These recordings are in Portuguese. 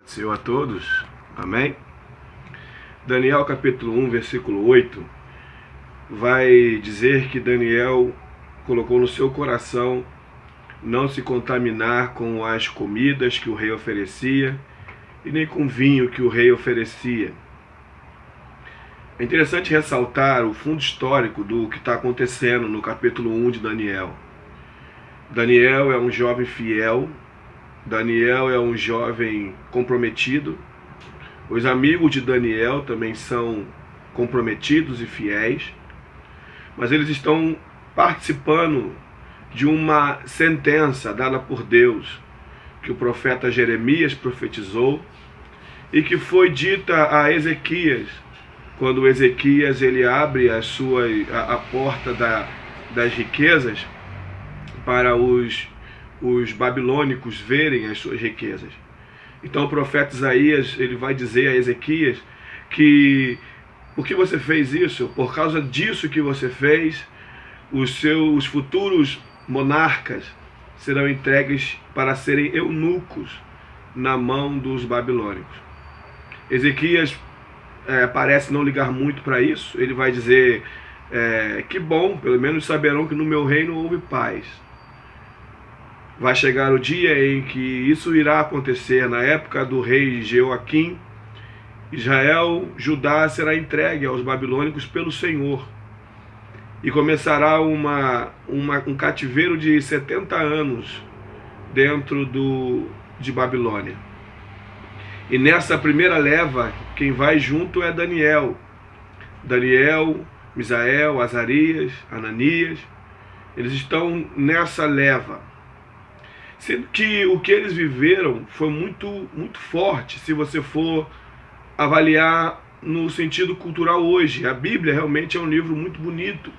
Senhor a todos, amém? Daniel capítulo 1, versículo 8, vai dizer que Daniel colocou no seu coração não se contaminar com as comidas que o rei oferecia e nem com o vinho que o rei oferecia. É interessante ressaltar o fundo histórico do que está acontecendo no capítulo 1 de Daniel. Daniel é um jovem fiel, Daniel é um jovem comprometido. Os amigos de Daniel também são comprometidos e fiéis, mas eles estão participando de uma sentença dada por Deus, que o profeta Jeremias profetizou e que foi dita a Ezequias, quando Ezequias ele abre a porta das riquezas para os babilônicos verem as suas riquezas. Então o profeta Isaías ele vai dizer a Ezequias que por que você fez isso? Por causa disso que você fez, os futuros monarcas serão entregues para serem eunucos na mão dos babilônicos. Ezequias parece não ligar muito para isso. Ele vai dizer que bom, pelo menos saberão que no meu reino houve paz. Vai chegar o dia em que isso irá acontecer. Na época do rei Jeoaquim, Israel, Judá será entregue aos babilônicos pelo Senhor. E começará um cativeiro de 70 anos dentro de Babilônia. E nessa primeira leva, quem vai junto é Daniel. Daniel, Misael, Azarias, Ananias. Eles estão nessa leva. Sendo que o que eles viveram foi muito, muito forte, se você for avaliar no sentido cultural hoje. A Bíblia realmente é um livro muito bonito.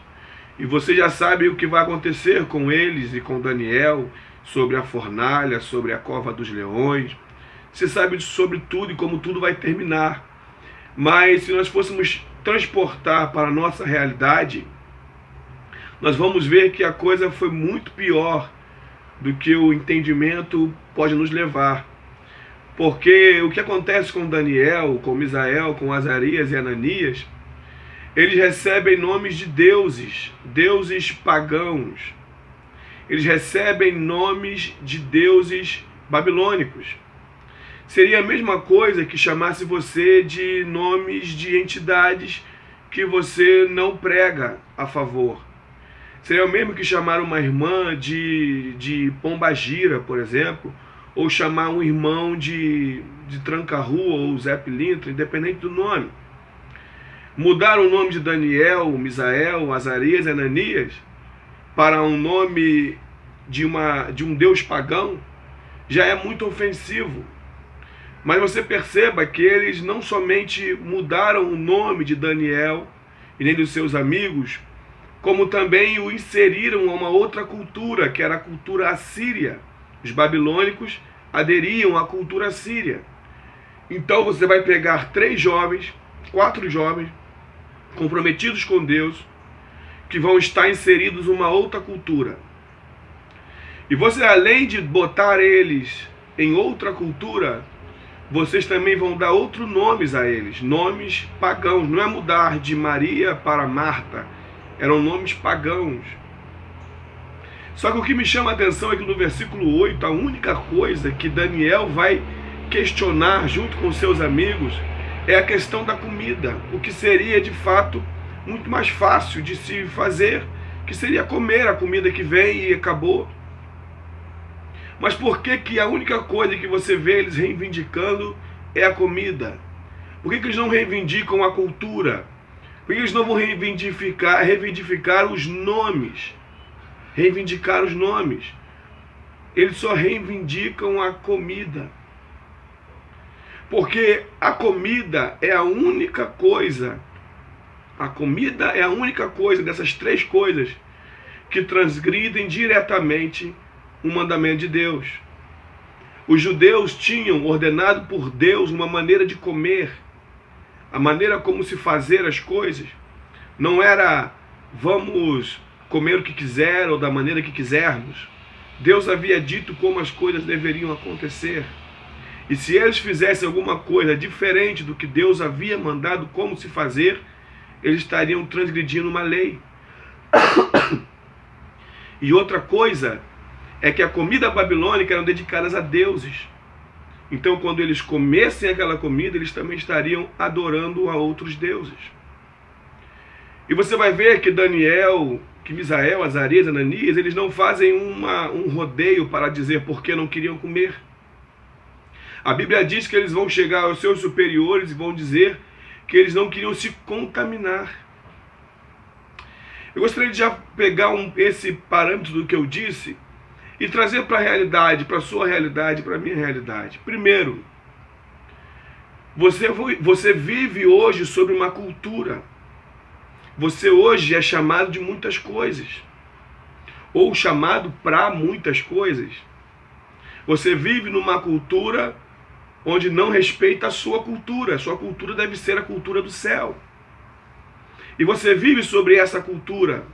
E você já sabe o que vai acontecer com eles e com Daniel, sobre a fornalha, sobre a cova dos leões. Você sabe sobre tudo e como tudo vai terminar. Mas se nós fôssemos transportar para a nossa realidade, nós vamos ver que a coisa foi muito pior do que o entendimento pode nos levar. Porque o que acontece com Daniel, com Misael, com Azarias e Ananias, eles recebem nomes de deuses, deuses pagãos. Eles recebem nomes de deuses babilônicos. Seria a mesma coisa que chamasse você de nomes de entidades que você não prega a favor. Seria o mesmo que chamar uma irmã de Pombagira, por exemplo, ou chamar um irmão de Tranca-Rua ou Zé Pilintra, independente do nome. Mudar o nome de Daniel, Misael, Azarias e Ananias para um nome de um deus pagão já é muito ofensivo. Mas você perceba que eles não somente mudaram o nome de Daniel e nem dos seus amigos, como também o inseriram a uma outra cultura, que era a cultura assíria. Os babilônicos aderiam à cultura assíria. Então você vai pegar 4 jovens, comprometidos com Deus, que vão estar inseridos em uma outra cultura. E você, além de botar eles em outra cultura, vocês também vão dar outros nomes a eles, nomes pagãos. Não é mudar de Maria para Marta, eram nomes pagãos. Só que o que me chama a atenção é que no versículo 8, a única coisa que Daniel vai questionar junto com seus amigos é a questão da comida, o que seria de fato muito mais fácil de se fazer, que seria comer a comida que vem e acabou. Mas por que a única coisa que você vê eles reivindicando é a comida? Por que eles não reivindicam a cultura? Por que eles não vão reivindicar os nomes? Reivindicar os nomes. Eles só reivindicam a comida. Porque a comida é a única coisa. A comida é a única coisa dessas 3 coisas que transgridem diretamente o mandamento de Deus. Os judeus tinham ordenado por Deus uma maneira de comer. A maneira como se fazer as coisas não era vamos comer o que quiser ou da maneira que quisermos. Deus havia dito como as coisas deveriam acontecer. E se eles fizessem alguma coisa diferente do que Deus havia mandado como se fazer, eles estariam transgredindo uma lei. E outra coisa é que a comida babilônica era dedicada a deuses. Então, quando eles comessem aquela comida, eles também estariam adorando a outros deuses. E você vai ver que Daniel, que Misael, Azarias, Ananias, eles não fazem um rodeio para dizer por que não queriam comer. A Bíblia diz que eles vão chegar aos seus superiores e vão dizer que eles não queriam se contaminar. Eu gostaria de já pegar esse parâmetro do que eu disse e trazer para a realidade, para a sua realidade, para a minha realidade. Primeiro, você vive hoje sobre uma cultura. Você hoje é chamado de muitas coisas, ou chamado para muitas coisas. Você vive numa cultura onde não respeita a sua cultura. A sua cultura deve ser a cultura do céu. E você vive sobre essa cultura.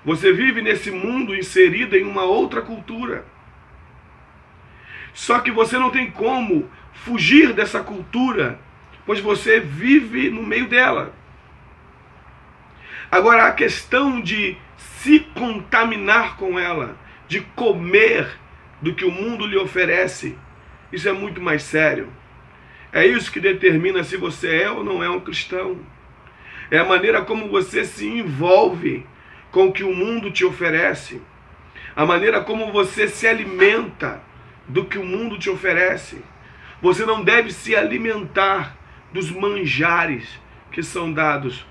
Você vive nesse mundo inserido em uma outra cultura. Só que você não tem como fugir dessa cultura, pois você vive no meio dela. Agora, a questão de se contaminar com ela, de comer do que o mundo lhe oferece, isso é muito mais sério. É isso que determina se você é ou não é um cristão. É a maneira como você se envolve com o que o mundo te oferece. A maneira como você se alimenta do que o mundo te oferece. Você não deve se alimentar dos manjares que são dados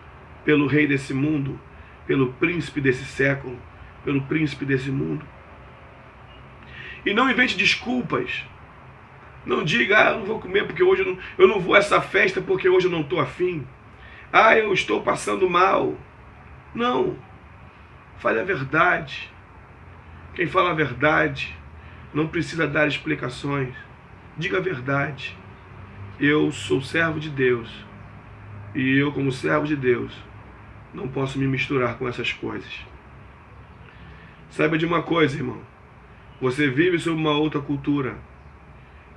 pelo rei desse mundo, pelo príncipe desse século, pelo príncipe desse mundo. E não invente desculpas. Não diga, eu não vou comer porque hoje eu não vou a essa festa porque hoje eu não estou afim. Eu estou passando mal. Não. Fale a verdade. Quem fala a verdade não precisa dar explicações. Diga a verdade. Eu sou servo de Deus. E eu, como servo de Deus, não posso me misturar com essas coisas. Saiba de uma coisa, irmão. Você vive sob uma outra cultura.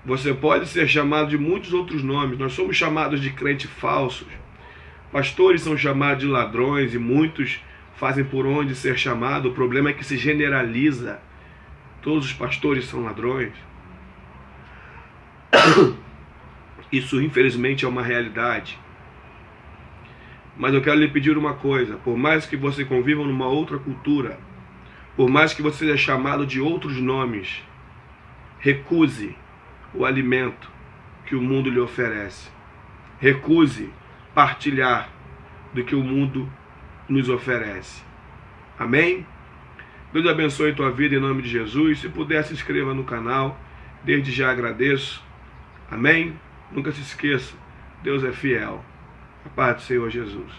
Você pode ser chamado de muitos outros nomes. Nós somos chamados de crentes falsos. Pastores são chamados de ladrões e muitos fazem por onde ser chamado. O problema é que se generaliza. Todos os pastores são ladrões. Isso, infelizmente, é uma realidade. Mas eu quero lhe pedir uma coisa. Por mais que você conviva numa outra cultura, por mais que você seja chamado de outros nomes, recuse o alimento que o mundo lhe oferece. Recuse partilhar do que o mundo nos oferece. Amém? Deus abençoe a tua vida em nome de Jesus. Se puder, se inscreva no canal. Desde já agradeço. Amém? Nunca se esqueça, Deus é fiel. A paz do Senhor Jesus.